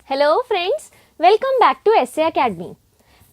Hello friends, welcome back to SA academy.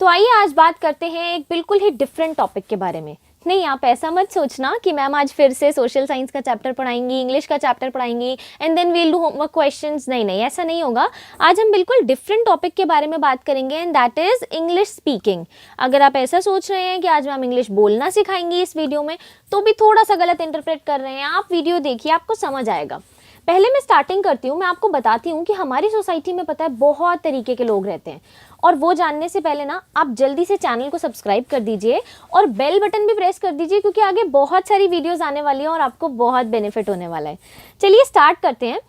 तो आइए आज बात करते हैं एक बिल्कुल ही डिफरेंट टॉपिक के बारे में। नहीं, आप ऐसा मत सोचना कि मैम आज फिर से सोशल साइंस का चैप्टर पढ़ाएंगी, इंग्लिश का चैप्टर पढ़ाएंगी and then we'll do homework questions. नहीं नहीं, ऐसा नहीं होगा। आज हम बिल्कुल डिफरेंट टॉपिक के बारे में बात करेंगे and that is English speaking. अगर आप ऐसा सोच रहे हैं कि आज मैम इंग्लिश बोलना सिखाएंगी इस वीडियो में, तो भी थोड़ा सा गलत इंटरप्रेट कर रहे हैं। आप वीडियो देखिए, आपको समझ आएगा। पहले मैं स्टार्टिंग करती हूँ, मैं आपको बताती हूँ कि हमारी सोसाइटी में पता है बहुत तरीके के लोग रहते हैं। और वो जानने से पहले ना आप जल्दी से चैनल को सब्सक्राइब कर दीजिए और बेल बटन भी प्रेस कर दीजिए, क्योंकि आगे बहुत सारी वीडियोस आने वाली हैं और आपको बहुत बेनिफिट होने वाला है। चलिए स्टार्ट करते हैं।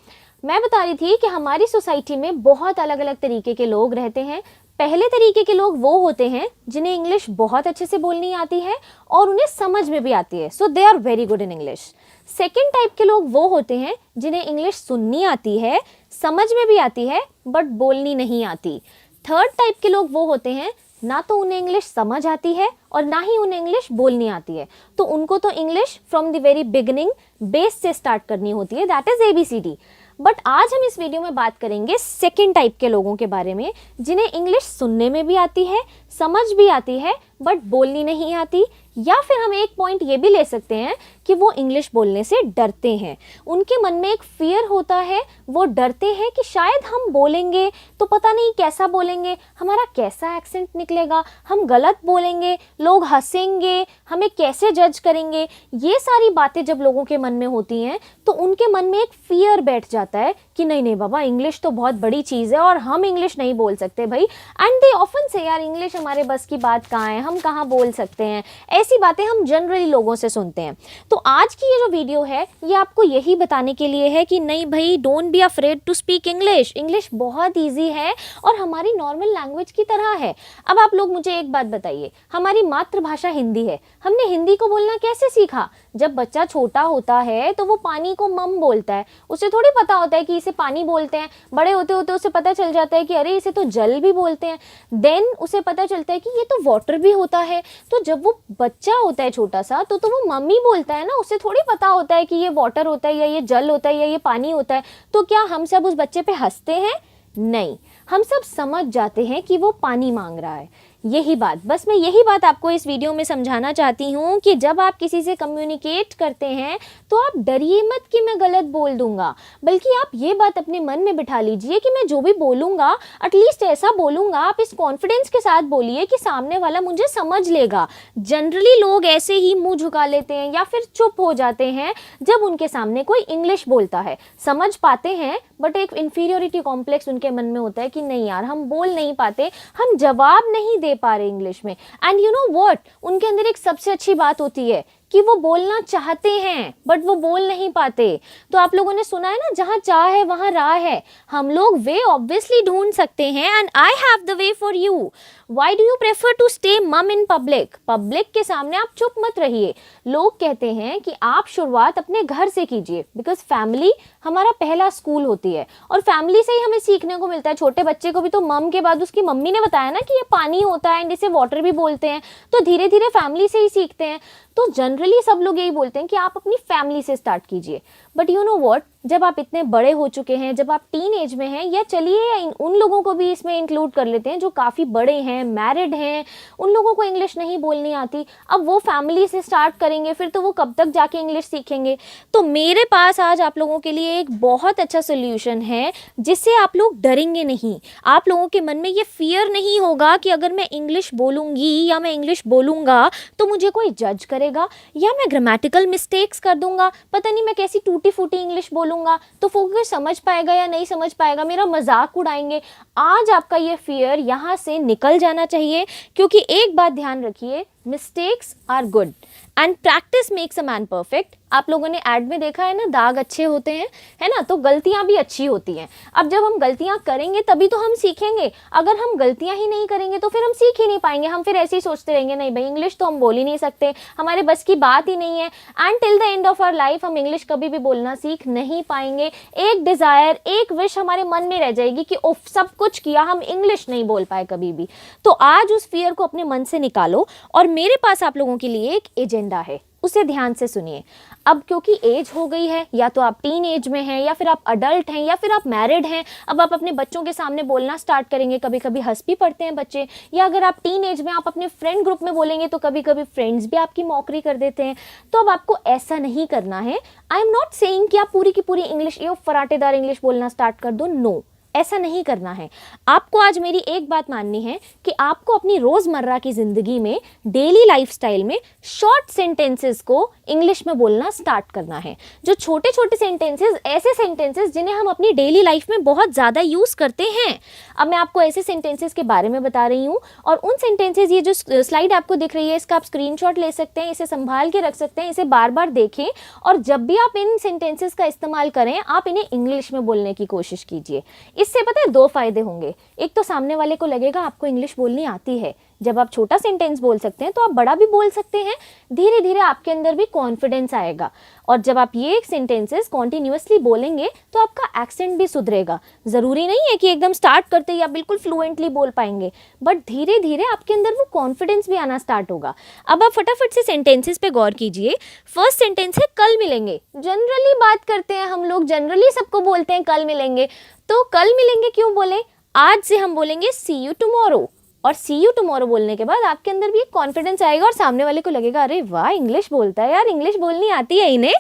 मैं बता रही थी कि हमारी सोसाइटी में बहुत अलग अलग तरीके के लोग रहते हैं। पहले तरीके के लोग वो होते हैं जिन्हें इंग्लिश बहुत अच्छे से बोलनी आती है और उन्हें समझ में भी आती है, so they are very good in English. Second type के लोग वो होते हैं जिन्हें इंग्लिश सुननी आती है, समझ में भी आती है, बट बोलनी नहीं आती। थर्ड टाइप के लोग वो होते हैं ना तो उन्हें इंग्लिश समझ आती है और ना ही उन्हें इंग्लिश बोलनी आती है, तो उनको तो English from the very beginning base से स्टार्ट करनी होती है, दैट इज ABCD। बट आज हम इस वीडियो में बात करेंगे सेकेंड टाइप के लोगों के बारे में, जिन्हें इंग्लिश सुनने में भी आती है, समझ भी आती है, बट बोलनी नहीं आती। या फिर हम एक पॉइंट ये भी ले सकते हैं कि वो इंग्लिश बोलने से डरते हैं। उनके मन में एक फियर होता है, वो डरते हैं कि शायद हम बोलेंगे तो पता नहीं कैसा बोलेंगे, हमारा कैसा एक्सेंट निकलेगा, हम गलत बोलेंगे, लोग हंसेंगे, हमें कैसे जज करेंगे। ये सारी बातें जब लोगों के मन में होती हैं तो उनके मन में एक फियर बैठ जाता है कि नहीं नहीं बाबा, इंग्लिश तो बहुत बड़ी चीज़ है और हम इंग्लिश नहीं बोल सकते भाई। एंड दे ऑफन से, यार इंग्लिश हमारे बस की बात कहाँ है, हम कहाँ बोल सकते हैं। ऐसी बातें हम जनरली लोगों से सुनते हैं। तो आज की ये जो वीडियो है ये आपको यही बताने के लिए है कि नहीं भाई, don't be afraid to speak English. English बहुत ईजी है और हमारी नॉर्मल लैंग्वेज की तरह है। अब आप लोग मुझे एक बात बताइए, हमारी मातृभाषा हिंदी है, हमने हिंदी को बोलना कैसे सीखा? जब बच्चा छोटा होता है तो वो पानी को मम बोलता है, उसे थोड़ी पता होता है कि इसे पानी बोलते हैं। बड़े होते होते उसे पता चल जाता है कि अरे इसे तो जल भी बोलते हैं। देन उसे पता चलता है कि ये तो वाटर भी होता है। तो जब वो बच्चा होता है छोटा सा तो वो मम्मी बोलता है ना, उसे थोड़ी पता होता है कि ये वाटर होता है या ये जल होता है या ये पानी होता है। तो क्या हम सब उस बच्चे पे हंसते हैं? नहीं, हम सब समझ जाते हैं कि वो पानी मांग रहा है। यही बात, बस मैं यही बात आपको इस वीडियो में समझाना चाहती हूँ कि जब आप किसी से कम्युनिकेट करते हैं तो आप डरिए मत कि मैं गलत बोल दूंगा, बल्कि आप ये बात अपने मन में बिठा लीजिए कि मैं जो भी बोलूँगा एटलीस्ट ऐसा बोलूँगा, आप इस कॉन्फिडेंस के साथ बोलिए कि सामने वाला मुझे समझ लेगा। जनरली लोग ऐसे ही मुंह झुका लेते हैं या फिर चुप हो जाते हैं जब उनके सामने कोई इंग्लिश बोलता है। समझ पाते हैं बट एक इन्फीरियोरिटी कॉम्प्लेक्स उनके मन में होता है कि नहीं यार, हम बोल नहीं पाते, हम जवाब नहीं दे पा रहे इंग्लिश में। एंड यू नो व्हाट, उनके अंदर एक सबसे अच्छी बात होती है कि वो बोलना चाहते हैं बट वो बोल नहीं पाते। तो आप लोगों ने सुना है ना, जहाँ चाह है वहाँ राह है। हम लोग वे ऑब्वियसली ढूंढ सकते हैं and I have the way for you. Why do you prefer to stay mum in public? Public के सामने आप चुप मत रहिए। लोग कहते हैं कि आप शुरुआत अपने घर से कीजिए, बिकॉज फैमिली हमारा पहला स्कूल होती है और फैमिली से ही हमें सीखने को मिलता है। छोटे बच्चे को भी तो मम के बाद उसकी मम्मी ने बताया ना कि ये पानी होता है एंड इसे वाटर भी बोलते हैं, तो धीरे धीरे फैमिली से ही सीखते हैं। तो जनरली सब लोग यही बोलते हैं कि आप अपनी फैमिली से स्टार्ट कीजिए। बट यू नो व्हाट, जब आप इतने बड़े हो चुके हैं, जब आप टीन एज में हैं, या चलिए उन लोगों को भी इसमें इंक्लूड कर लेते हैं जो काफ़ी बड़े हैं, मैरिड हैं, उन लोगों को इंग्लिश नहीं बोलनी आती, अब वो फैमिली से स्टार्ट करेंगे, फिर तो वो कब तक जाके इंग्लिश सीखेंगे? तो मेरे पास आज आप लोगों के लिए एक बहुत अच्छा सोल्यूशन है जिससे आप लोग डरेंगे नहीं। आप लोगों के मन में ये फियर नहीं होगा कि अगर मैं इंग्लिश बोलूँगी या मैं इंग्लिश बोलूँगा तो मुझे कोई जज करेगा या मैं ग्रामेटिकल मिस्टेक्स कर दूंगा, पता नहीं मैं कैसी टूटी फूटी इंग्लिश बोलूँगा, तो कोई समझ पाएगा या नहीं समझ पाएगा, मेरा मजाक उड़ाएंगे। आज आपका ये फियर यहाँ से निकल जाना चाहिए, क्योंकि एक बात ध्यान रखिए, mistakes are good and practice makes a man perfect. आप लोगों ने ऐड में देखा है ना, दाग अच्छे होते हैं, है ना, तो गलतियां भी अच्छी होती हैं। अब जब हम गलतियां करेंगे तभी तो हम सीखेंगे। अगर हम गलतियां ही नहीं करेंगे तो फिर हम सीख ही नहीं पाएंगे। हम फिर ऐसे ही सोचते रहेंगे नहीं भाई, इंग्लिश तो हम बोल ही नहीं सकते, हमारे बस की बात ही नहीं है। And till the end of our life हम इंग्लिश कभी भी बोलना सीख नहीं पाएंगे। एक डिजायर, एक विश हमारे मन में रह जाएगी कि उफ, सब कुछ किया, हम इंग्लिश नहीं बोल पाए कभी भी। तो आज उस फियर को अपने मन से निकालो और मेरे पास आप लोगों के लिए एक एजेंडा है, उसे ध्यान से सुनिए। अब क्योंकि एज हो गई है, या तो आप टीन एज में हैं, या फिर आप अडल्ट हैं, या फिर आप मैरिड हैं, अब आप अपने बच्चों के सामने बोलना स्टार्ट करेंगे, कभी कभी हंस भी पड़ते हैं बच्चे, या अगर आप टीन एज में आप अपने फ्रेंड ग्रुप में बोलेंगे तो कभी कभी फ्रेंड्स भी आपकी मॉकरी कर देते हैं। तो अब आपको ऐसा नहीं करना है। आई एम नॉट सेइंग कि आप पूरी की पूरी इंग्लिश ये फराटेदार इंग्लिश बोलना स्टार्ट कर दो, नो, ऐसा नहीं करना है। आपको आज मेरी एक बात माननी है कि आपको अपनी रोजमर्रा की जिंदगी में, डेली लाइफस्टाइल में शॉर्ट सेंटेंसेस को इंग्लिश में बोलना स्टार्ट करना है। जो छोटे छोटे सेंटेंसेस, ऐसे सेंटेंसेस जिन्हें हम अपनी डेली लाइफ में बहुत ज़्यादा यूज़ करते हैं। अब मैं आपको ऐसे सेंटेंसेस के बारे में बता रही हूँ, और उन सेंटेंसेस, ये जो स्लाइड आपको दिख रही है, इसका आप स्क्रीनशॉट ले सकते हैं, इसे संभाल के रख सकते हैं, इसे बार बार देखें, और जब भी आप इन सेंटेंसेस का इस्तेमाल करें, आप इन्हें इंग्लिश में बोलने की कोशिश कीजिए। इससे पता है दो फायदे होंगे। एक तो सामने वाले को लगेगा आपको इंग्लिश बोलनी आती है। जब आप छोटा सेंटेंस बोल सकते हैं तो आप बड़ा भी बोल सकते हैं। धीरे धीरे आपके अंदर भी कॉन्फिडेंस आएगा, और जब आप ये सेंटेंसेस कॉन्टिन्यूअसली बोलेंगे तो आपका एक्सेंट भी सुधरेगा। ज़रूरी नहीं है कि एकदम स्टार्ट करते ही आप बिल्कुल फ्लुएंटली बोल पाएंगे, बट धीरे धीरे आपके अंदर वो कॉन्फिडेंस भी आना स्टार्ट होगा। अब आप फटाफट से सेंटेंसेस पे गौर कीजिए। फर्स्ट सेंटेंस है कल मिलेंगे। जनरली बात करते हैं हम लोग, जनरली सबको बोलते हैं कल मिलेंगे। तो कल मिलेंगे क्यों बोले? आज से हम बोलेंगे सी यू टुमारो, और सी यू टुमारो बोलने के बाद आपके अंदर भी एक कॉन्फिडेंस आएगा, और सामने वाले को लगेगा अरे वाह, इंग्लिश बोलता है यार, इंग्लिश बोलनी आती है इन्हें।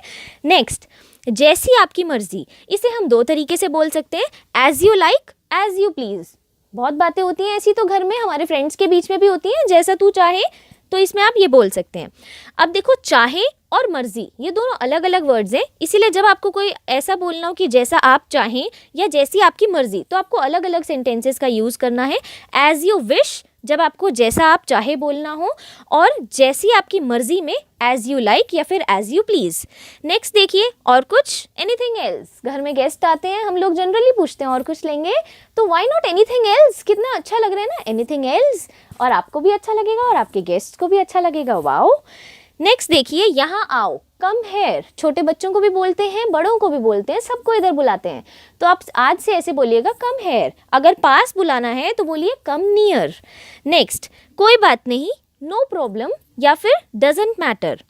नेक्स्ट, जैसी आपकी मर्जी। इसे हम दो तरीके से बोल सकते हैं, as you like, as you please. बहुत बातें होती हैं ऐसी तो घर में, हमारे फ्रेंड्स के बीच में भी होती हैं, जैसा तू चाहे, तो इसमें आप ये बोल सकते हैं। अब देखो, चाहे और मर्जी ये दोनों अलग अलग वर्ड्स हैं, इसीलिए जब आपको कोई ऐसा बोलना हो कि जैसा आप चाहें या जैसी आपकी मर्जी, तो आपको अलग अलग सेंटेंसेस का यूज़ करना है। एज यू विश जब आपको जैसा आप चाहे बोलना हो, और जैसी आपकी मर्जी में एज यू लाइक या फिर एज यू प्लीज़। नेक्स्ट देखिए, और कुछ, एनीथिंग एल्स। घर में गेस्ट आते हैं, हम लोग जनरली पूछते हैं और कुछ लेंगे, तो व्हाई नॉट एनीथिंग एल्स। कितना अच्छा लग रहा है ना, एनीथिंग एल्स, और आपको भी अच्छा लगेगा और आपके गेस्ट को भी अच्छा लगेगा। वाओ। नेक्स्ट देखिए, यहाँ आओ, कम हेयर। छोटे बच्चों को भी बोलते हैं, बड़ों को भी बोलते हैं, सबको इधर बुलाते हैं। तो आप आज से ऐसे बोलिएगा, कम हेयर। अगर पास बुलाना है तो बोलिए कम नियर। नेक्स्ट, कोई बात नहीं, नो प्रॉब्लम या फिर डजंट मैटर।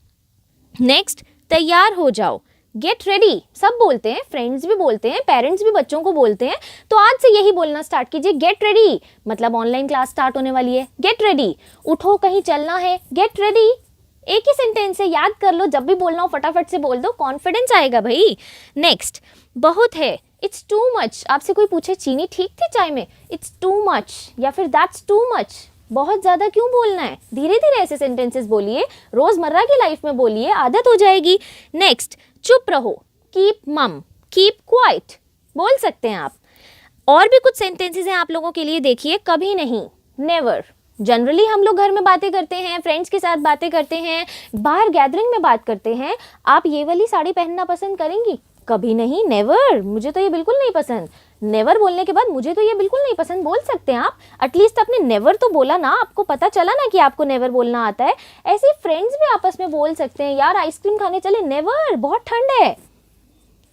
नेक्स्ट, तैयार हो जाओ, गेट रेडी। सब बोलते हैं, फ्रेंड्स भी बोलते हैं, पेरेंट्स भी बच्चों को बोलते हैं, तो आज से यही बोलना स्टार्ट कीजिए, गेट रेडी। मतलब ऑनलाइन क्लास स्टार्ट होने वाली है, गेट रेडी। उठो, कहीं चलना है, गेट रेडी। एक ही सेंटेंस है, याद कर लो, जब भी बोलना हो फटाफट से बोल दो, कॉन्फिडेंस आएगा भाई। नेक्स्ट, बहुत है, इट्स टू मच। आपसे कोई पूछे चीनी ठीक थी चाय में, इट्स टू मच या फिर दैट्स टू मच। बहुत ज़्यादा क्यों बोलना है? धीरे धीरे ऐसे सेंटेंसेस बोलिए, रोज़मर्रा की लाइफ में बोलिए, आदत हो जाएगी। नेक्स्ट, चुप रहो, कीप मम, कीप क्वाइट बोल सकते हैं आप। और भी कुछ सेंटेंसेस हैं आप लोगों के लिए, देखिए, कभी नहीं, नेवर। जनरली हम लोग घर में बातें करते हैं, फ्रेंड्स के साथ बातें करते हैं, बाहर गैदरिंग में बात करते हैं, आप ये वाली साड़ी पहनना पसंद करेंगी? कभी नहीं, नेवर, मुझे तो ये बिल्कुल नहीं पसंद। नेवर बोलने के बाद मुझे तो ये बिल्कुल नहीं पसंद बोल सकते हैं आप। एटलीस्ट आपने नेवर तो बोला ना, आपको पता चला ना कि आपको नेवर बोलना आता है। ऐसे फ्रेंड्स भी आपस में बोल सकते हैं, यार आइसक्रीम खाने चले, नेवर, बहुत ठंड है।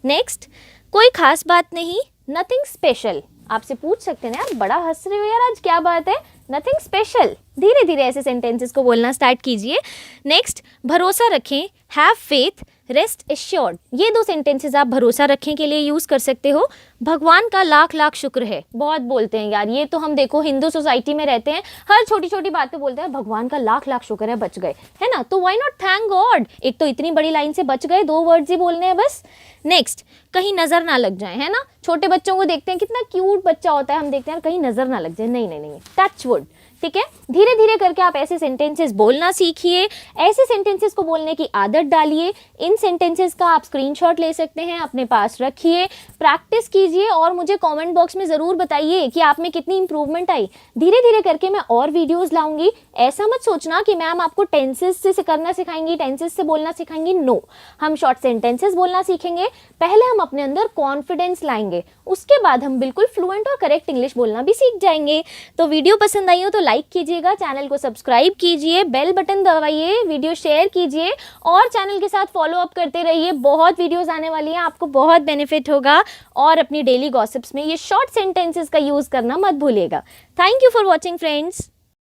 नेक्स्ट, कोई खास बात नहीं, नथिंग स्पेशल। आपसे पूछ सकते हैं, यार बड़ा हंस रहे हो यार, आज क्या बात है? Nothing special. धीरे धीरे ऐसे सेंटेंसेस को बोलना स्टार्ट कीजिए। नेक्स्ट, भरोसा रखें, हैव फेथ, रेस्ट एश्योर्ड। ये दो सेंटेंसेस आप भरोसा रखें के लिए यूज़ कर सकते हो। भगवान का लाख लाख शुक्र है, बहुत बोलते हैं यार, ये तो हम देखो हिंदू सोसाइटी में रहते हैं, हर छोटी छोटी बात पे बोलते हैं भगवान का लाख लाख शुक्र है, बच गए, है ना? तो व्हाई नॉट थैंक गॉड। एक तो इतनी बड़ी लाइन से बच गए, 2 वर्ड्स ही बोलने हैं बस। नेक्स्ट, कहीं नजर ना लग जाए, है ना? छोटे बच्चों को देखते हैं, कितना क्यूट बच्चा होता है, हम देखते हैं कहीं नजर ना लग जाए, नहीं नहीं नहीं, टच वुड। ठीक है, धीरे धीरे करके आप ऐसे सेंटेंसेस बोलना सीखिए, ऐसे सेंटेंसेस को बोलने की आदत डालिए। इन सेंटेंसेस का आप स्क्रीनशॉट ले सकते हैं, अपने पास रखिए, प्रैक्टिस कीजिए, और मुझे कमेंट बॉक्स में ज़रूर बताइए कि आप में कितनी इंप्रूवमेंट आई। धीरे धीरे करके मैं और वीडियोस लाऊंगी। ऐसा मत सोचना कि मैम आपको टेंसेस से करना सिखाएंगी, टेंसेस से बोलना सिखाएंगी, नो। हम शॉर्ट सेंटेंसेस बोलना सीखेंगे, पहले हम अपने अंदर कॉन्फिडेंस लाएंगे, उसके बाद हम बिल्कुल फ्लुएंट और करेक्ट इंग्लिश बोलना भी सीख जाएंगे। तो वीडियो पसंद आई हो तो लाइक कीजिएगा, चैनल को सब्सक्राइब कीजिए, बेल बटन दबाइए, वीडियो शेयर कीजिए, और चैनल के साथ फॉलो अप करते रहिए। बहुत वीडियोस आने वाली हैं, आपको बहुत बेनिफिट होगा, और अपनी डेली गॉसिप्स में ये शॉर्ट सेंटेंसेस का यूज़ करना मत भूलिएगा। Thank you for watching friends.